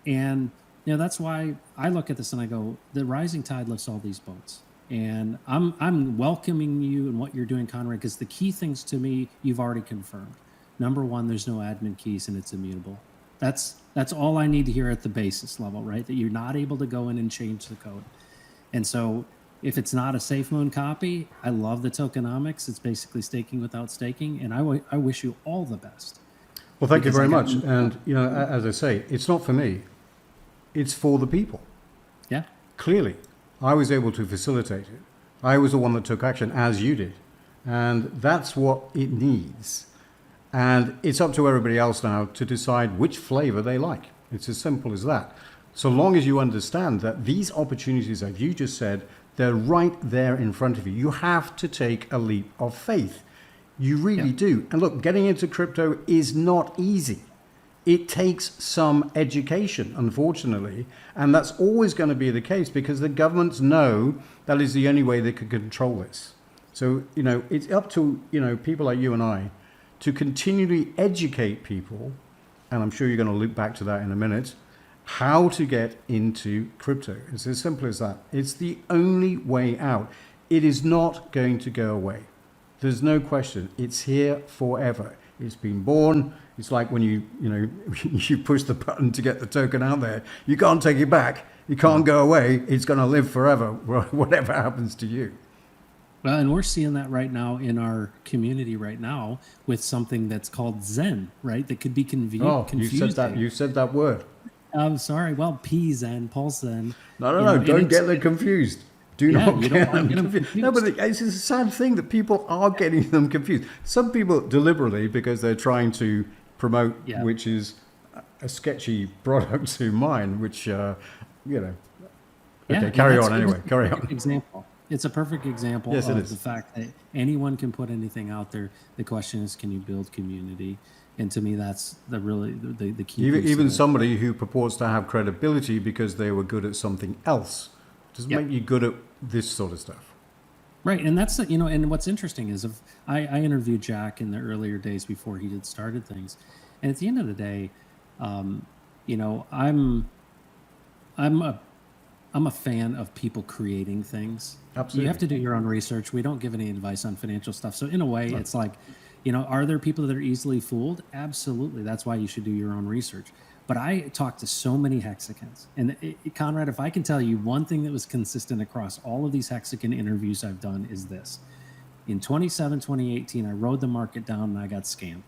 And, that's why I look at this and I go, the rising tide lifts all these boats. And I'm welcoming you and what you're doing, Conrad, because the key things to me, you've already confirmed. Number one, there's no admin keys and it's immutable. That's all I need to hear at the basis level, right? That you're not able to go in and change the code. And so if it's not a SafeMoon copy, I love the tokenomics. It's basically staking without staking. And I wish you all the best. Well, thank you very much. And, as I say, it's not for me. It's for the people. Yeah. Clearly, I was able to facilitate it. I was the one that took action, as you did. And that's what it needs. And it's up to everybody else now to decide which flavor they like. It's as simple as that. So long as you understand that these opportunities, as you just said, they're right there in front of you. You have to take a leap of faith. You really do. And look, getting into crypto is not easy. It takes some education, unfortunately, and that's always going to be the case because the governments know that is the only way they can control this. So, it's up to, people like you and I to continually educate people, and I'm sure you're going to loop back to that in a minute, how to get into crypto. It's as simple as that. It's the only way out. It is not going to go away. There's no question. It's here forever. It's been born. It's like when you push the button to get the token out there. You can't take it back. You can't go away. It's going to live forever, whatever happens to you. Well, and we're seeing that right now in our community right now with something that's called Zen, right? That could be confusing. Oh, you said that word. I'm sorry. Well, pZen, pulse-Zen. No. Don't get them confused. Do not get them confused. confused. No, but it's a sad thing that people are getting them confused. Some people deliberately because they're trying to promote, which is a sketchy product to mine, which, Okay, carry on anyway. Carry on. Example. It's a perfect example of the fact that anyone can put anything out there. The question is, can you build community? And to me, that's the key. Even somebody who purports to have credibility because they were good at something else doesn't make you good at this sort of stuff. Right, and that's and what's interesting is I interviewed Jack in the earlier days before he had started things, and at the end of the day, I'm a fan of people creating things. Absolutely, you have to do your own research. We don't give any advice on financial stuff, so in a way, it's like, are there people that are easily fooled? Absolutely, that's why you should do your own research. But I talked to so many hexagons. And Conrad, if I can tell you one thing that was consistent across all of these hexagon interviews I've done is this. In 2018, I rode the market down and I got scammed.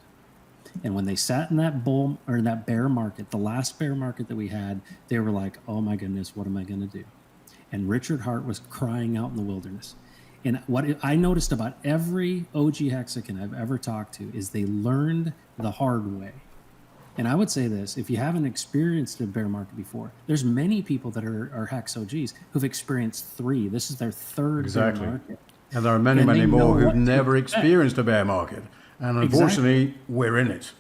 And when they sat in that that bear market, the last bear market that we had, they were like, oh my goodness, what am I going to do? And Richard Hart was crying out in the wilderness. And what I noticed about every OG hexagon I've ever talked to is they learned the hard way. And I would say this, if you haven't experienced a bear market before, there's many people that are Hex OGs who've experienced 3. This is their 3rd bear market. And there are many more who've never experienced a bear market. And unfortunately, we're in it.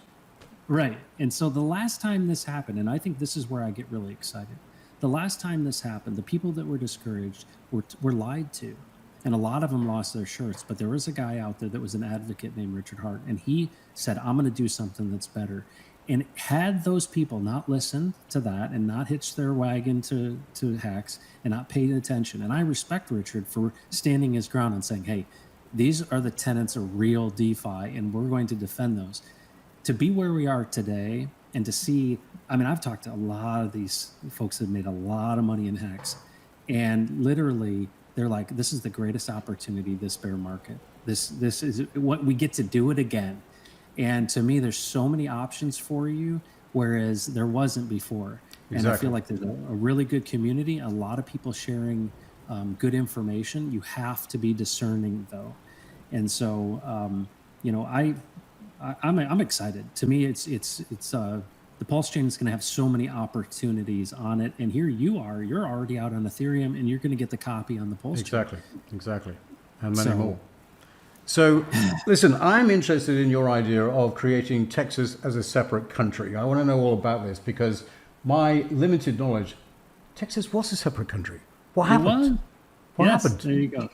Right. And so the last time this happened, and I think this is where I get really excited. The last time this happened, the people that were discouraged were lied to. And a lot of them lost their shirts. But there was a guy out there that was an advocate named Richard Hart. And he said, I'm going to do something that's better. And had those people not listened to that and not hitched their wagon to Hex and not paid attention, and I respect Richard for standing his ground and saying, hey, these are the tenets of real DeFi, and we're going to defend those. To be where we are today and to see, I've talked to a lot of these folks that made a lot of money in Hex, and literally they're like, this is the greatest opportunity this bear market This is what we get to do it again. And to me, there's so many options for you, whereas there wasn't before. And I feel like there's a really good community, a lot of people sharing good information. You have to be discerning, though. And so, I'm excited. To me, it's the Pulse chain is going to have so many opportunities on it. And here you're already out on Ethereum, and you're going to get the copy on the Pulse chain. Exactly. And many more. So, listen, I'm interested in your idea of creating Texas as a separate country. I want to know all about this because my limited knowledge, Texas was a separate country. What happened? What happened? There you go.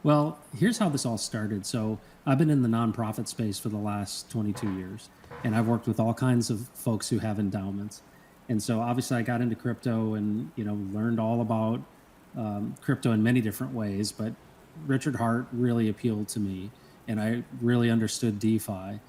Well, here's how this all started. So I've been in the nonprofit space for the last 22 years, and I've worked with all kinds of folks who have endowments. And so obviously I got into crypto and, learned all about crypto in many different ways, but Richard Hart really appealed to me, and I really understood DeFi.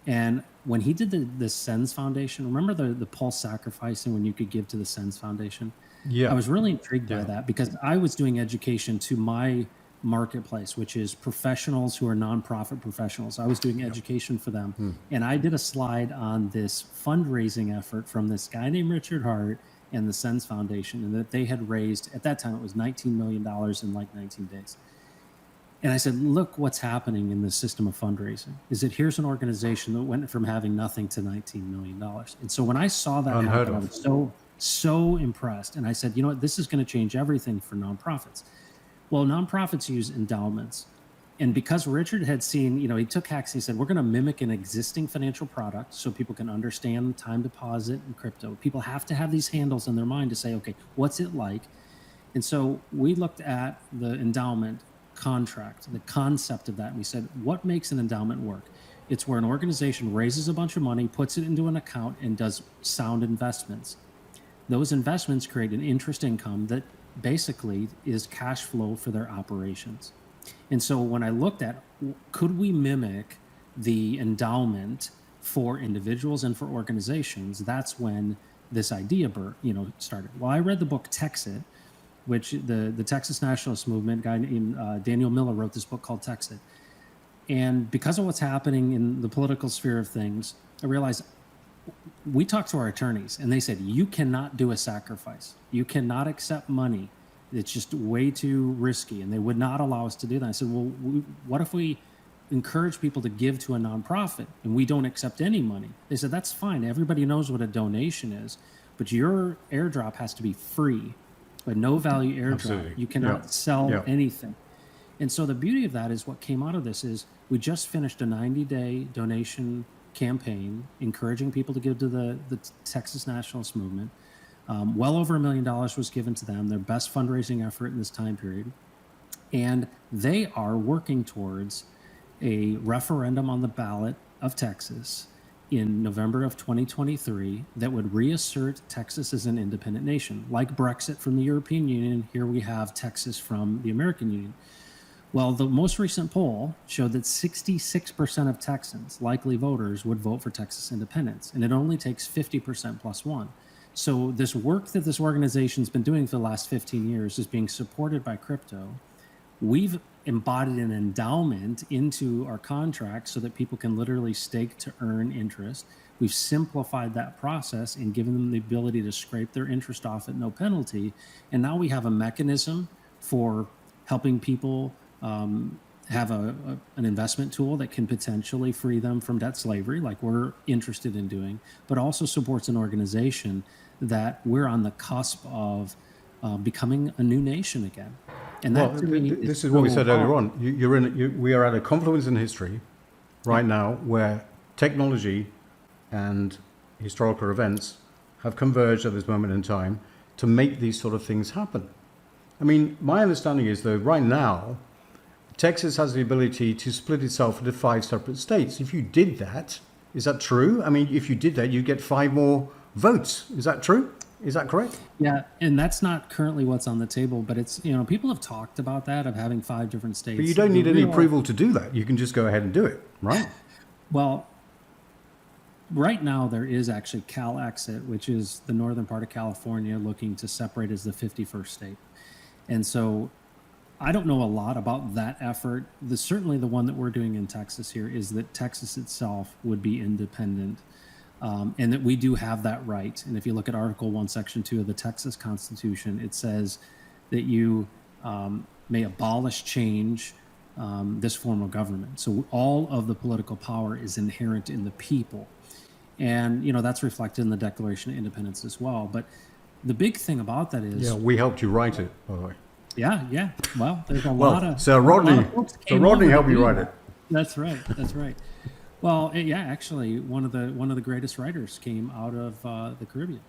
And when he did the Sens Foundation, remember the Pulse sacrificing when you could give to the Sens Foundation? Yeah. I was really intrigued by that because I was doing education to my marketplace, which is professionals who are nonprofit professionals. I was doing education for them. And I did a slide on this fundraising effort from this guy named Richard Hart and the Sens Foundation, and that they had raised, at that time it was $19 million in like 19 days. And I said, look what's happening in the system of fundraising. Is that here's an organization that went from having nothing to $19 million. And so when I saw that happen, I was so impressed. And I said, you know what, this is going to change everything for nonprofits. Well, nonprofits use endowments. And because Richard had seen, he took hacks and he said, we're going to mimic an existing financial product so people can understand time deposit and crypto. People have to have these handles in their mind to say, okay, what's it like? And so we looked at the endowment contract, the concept of that, and we said, what makes an endowment work? It's where an organization raises a bunch of money, puts it into an account, and does sound investments. Those investments create an interest income that basically is cash flow for their operations. And so when I looked at, could we mimic the endowment for individuals and for organizations, that's when this idea started. Well, I read the book Texit, which the Texas nationalist movement guy named Daniel Miller wrote this book called Texit. And because of what's happening in the political sphere of things, I realized we talked to our attorneys and they said, you cannot do a sacrifice. You cannot accept money. It's just way too risky. And they would not allow us to do that. I said, well, what if we encourage people to give to a nonprofit and we don't accept any money? They said, that's fine. Everybody knows what a donation is, but your airdrop has to be free. A no value airdrop. Absolutely. You cannot sell anything. And so the beauty of that is what came out of this is we just finished a 90-day donation campaign encouraging people to give to the Texas nationalist movement. Well over $1 million was given to them, their best fundraising effort in this time period. And they are working towards a referendum on the ballot of Texas in November of 2023 that would reassert Texas as an independent nation. Like Brexit from the European Union, here we have Texas from the American Union. Well, the most recent poll showed that 66% of Texans, likely voters, would vote for Texas independence, and it only takes 50% plus one. So this work that this organization's been doing for the last 15 years is being supported by crypto. We've embodied an endowment into our contract so that people can literally stake to earn interest. We've simplified that process and given them the ability to scrape their interest off at no penalty. And now we have a mechanism for helping people have an investment tool that can potentially free them from debt slavery, like we're interested in doing, but also supports an organization that we're on the cusp of becoming a new nation again. And that, to me, this is what we said earlier on. We are at a confluence in history right now where technology and historical events have converged at this moment in time to make these sort of things happen. I mean, my understanding is that right now, Texas has the ability to split itself into 5 separate states. If you did that, is that true? I mean, if you did that, you'd get 5 more votes. Is that true? Is that correct? Yeah, and that's not currently what's on the table, but it's, people have talked about that, of having 5 different states. But you don't need any approval to do that. You can just go ahead and do it, right? Well, right now there is actually CalExit, which is the northern part of California looking to separate as the 51st state. And so I don't know a lot about that effort. Certainly the one that we're doing in Texas here is that Texas itself would be independent, and that we do have that right. And if you look at Article 1, Section 2 of the Texas Constitution, it says that you may abolish, change this form of government. So all of the political power is inherent in the people. And, that's reflected in the Declaration of Independence as well. But the big thing about that is... Yeah, we helped you write it, by the way. Yeah. Well, there's a lot of... So Rodney helped you write it. That's right. Well, actually, one of the greatest writers came out of the Caribbean,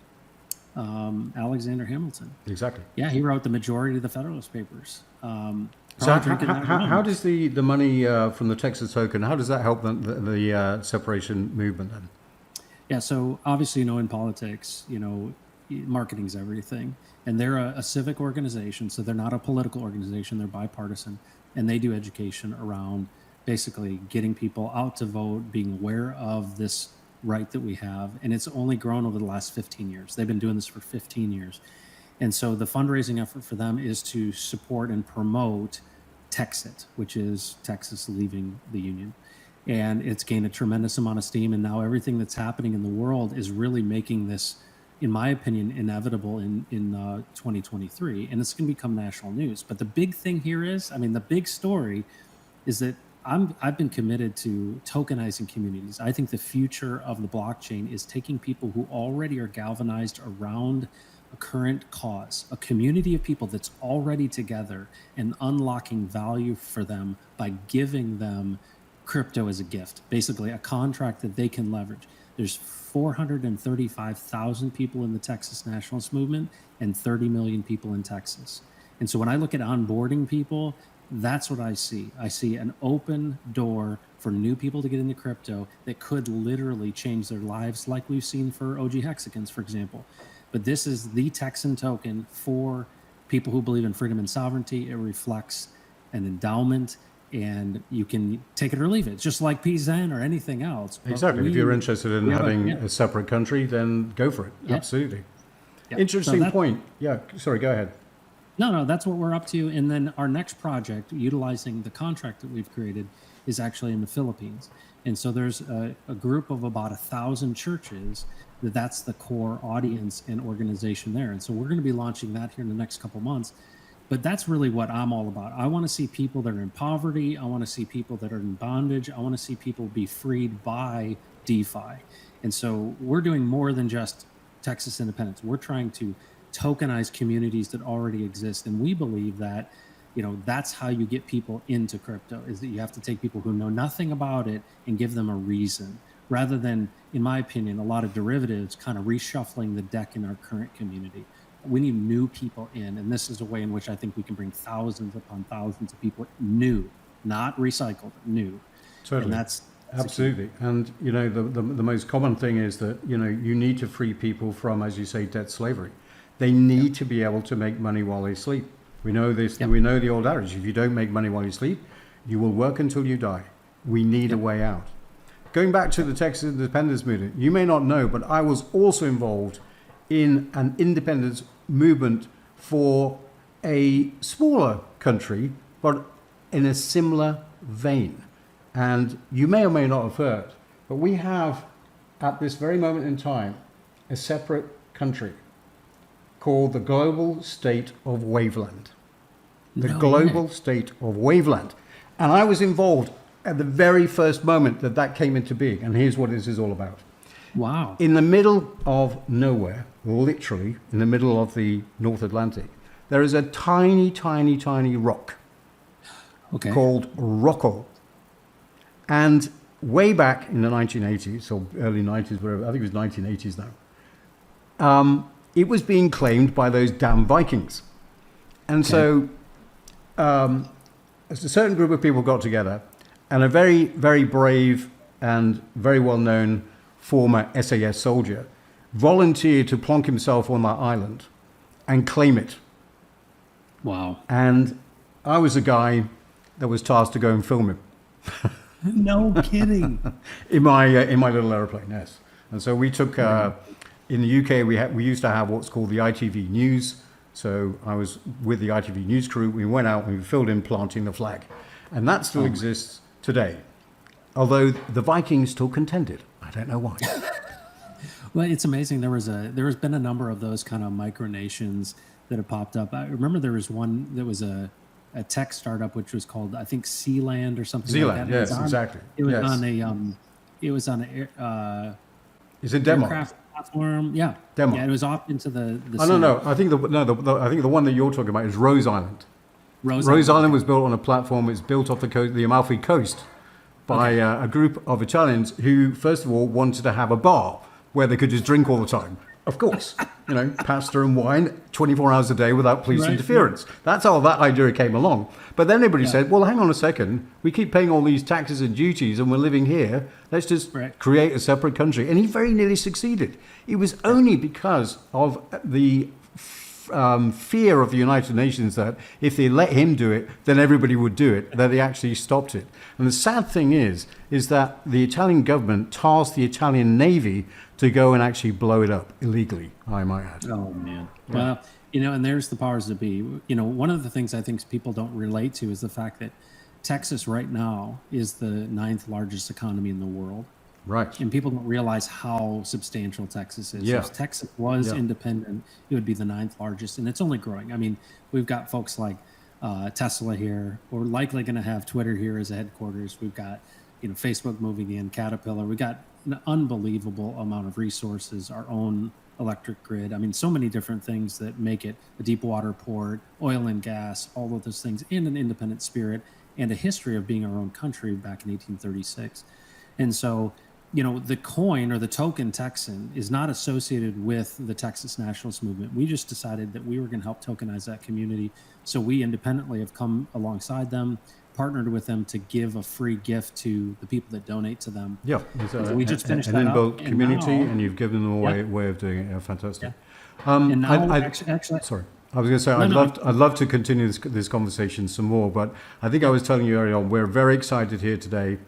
Alexander Hamilton. Exactly. Yeah, he wrote the majority of the Federalist Papers. So how does the money from the Texas token, how does that help the separation movement then? Yeah, so obviously, in politics, marketing's everything. And they're a civic organization, so they're not a political organization, they're bipartisan. And they do education around basically getting people out to vote, being aware of this right that we have. And it's only grown over the last 15 years. They've been doing this for 15 years. And so the fundraising effort for them is to support and promote Texit, which is Texas leaving the Union. And it's gained a tremendous amount of steam. And now everything that's happening in the world is really making this, in my opinion, inevitable in 2023. And it's going to become national news. But the big thing here is, the big story is that I've been committed to tokenizing communities. I think the future of the blockchain is taking people who already are galvanized around a current cause, a community of people that's already together, and unlocking value for them by giving them crypto as a gift, basically a contract that they can leverage. There's 435,000 people in the Texas nationalist movement and 30 million people in Texas. And so when I look at onboarding people, that's what I see. I see an open door for new people to get into crypto that could literally change their lives, like we've seen for OG Hexicans, for example. But this is the Texan token for people who believe in freedom and sovereignty. It reflects an endowment, and you can take it or leave it, just like pZen or anything else. But exactly. If you're interested in having a separate country, then go for it. Yeah. Absolutely. Yeah. Interesting point. Yeah. Sorry, go ahead. No, that's what we're up to. And then our next project, utilizing the contract that we've created, is actually in the Philippines. And so there's a group of about 1,000 churches that's the core audience and organization there. And so we're going to be launching that here in the next couple months. But that's really what I'm all about. I want to see people that are in poverty. I want to see people that are in bondage. I want to see people be freed by DeFi. And so we're doing more than just Texas independence. We're trying to tokenize communities that already exist. And we believe that, that's how you get people into crypto, is that you have to take people who know nothing about it and give them a reason, rather than, in my opinion, a lot of derivatives kind of reshuffling the deck in our current community. We need new people in, and this is a way in which I think we can bring thousands upon thousands of people new, not recycled, new. Totally. And that's absolutely. And the most common thing is that you need to free people from, as you say, debt slavery. They need to be able to make money while they sleep. We know this. Yep. We know the old adage: if you don't make money while you sleep, you will work until you die. We need a way out. Going back to the Texas independence movement, you may not know, but I was also involved in an independence movement for a smaller country, but in a similar vein. And you may or may not have heard, but we have, at this very moment in time, a separate country called the Global State of Waveland. Global State of Waveland. And I was involved at the very first moment that came into being. And here's what this is all about. Wow. In the middle of nowhere, literally in the middle of the North Atlantic, there is a tiny, tiny, tiny rock called Rocco. And way back in the 1980s, or early 90s, whatever, I think it was 1980s now, it was being claimed by those damn Vikings. And so a certain group of people got together, and a very, very brave and very well-known former SAS soldier volunteered to plonk himself on that island and claim it. Wow. And I was the guy that was tasked to go and film him. No kidding. in my little aeroplane, yes. And so we took, in the UK, we used to have what's called the ITV News So I was with the ITV news crew. We went out and we filled in planting the flag. And that still exists today. Although the Vikings still contended. I don't know why. Well, it's amazing. There has been a number of those kind of micronations that have popped up. I remember there was one that was a tech startup which was called, I think, Sealand or something like Zealand, that. yes, exactly. It was yes. it was on a Is it Denmark? aircraft platform. Yeah, Denmark. Yeah, it was off into the. Oh, no. I think I think the one that you're talking about is Rose Island. Rose Island was built on a platform. It's built off the coast, the Amalfi Coast, by a group of Italians who, first of all, wanted to have a bar where they could just drink all the time. Of course, pasta and wine 24 hours a day without police interference. That's how that idea came along. But then everybody said, well, hang on a second. We keep paying all these taxes and duties and we're living here. Let's just create a separate country. And he very nearly succeeded. It was only because of the fear of the United Nations that if they let him do it, then everybody would do it, that they actually stopped it. And the sad thing is that the Italian government tasked the Italian Navy to go and actually blow it up illegally, I might add. Oh, man. Yeah. Well, and there's the powers that be. One of the things I think people don't relate to is the fact that Texas right now is the 9th largest economy in the world. Right. And people don't realize how substantial Texas is. Yeah. If Texas was independent, it would be the 9th largest, and it's only growing. I mean, we've got folks like Tesla here. We're likely going to have Twitter here as a headquarters. We've got, Facebook moving in, Caterpillar. We've got an unbelievable amount of resources, our own electric grid. I mean, so many different things that make it a deep water port, oil and gas, all of those things, and an independent spirit and a history of being our own country back in 1836. And so, the coin or the token Texan is not associated with the Texas nationalist movement. We just decided that we were going to help tokenize that community. So we independently have come alongside them, partnered with them to give a free gift to the people that donate to them. Yeah, we just finished an that inbuilt up, community, and now, and you've given them a way of doing it. Yeah, fantastic. Yeah. And now, actually, sorry. I was going to say, I'd love to continue this conversation some more, but I think I was telling you earlier on, we're very excited here today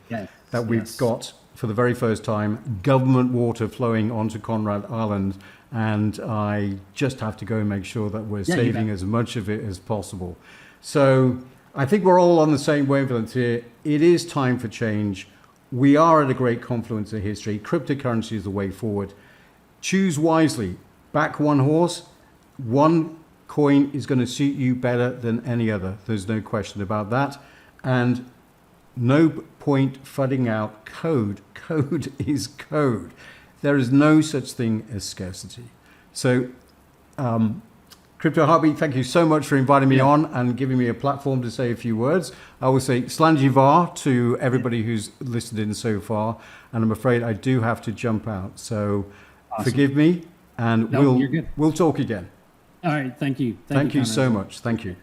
that we've got, for the very first time, government water flowing onto Conrad Island, and I just have to go and make sure that we're saving as much of it as possible. So I think we're all on the same wavelength here. It is time for change. We are at a great confluence of history. Cryptocurrency is the way forward. Choose wisely. Back one horse. One coin is going to suit you better than any other. There's no question about that. And no point fudding out code. Code is code. There is no such thing as scarcity. So, Crypto Heartbeat, thank you so much for inviting me on and giving me a platform to say a few words. I will say Slanjivar to everybody who's listened in so far, and I'm afraid I do have to jump out. So forgive me, and we'll talk again. All right, thank you. Thank you so Conrad. much. Thank you.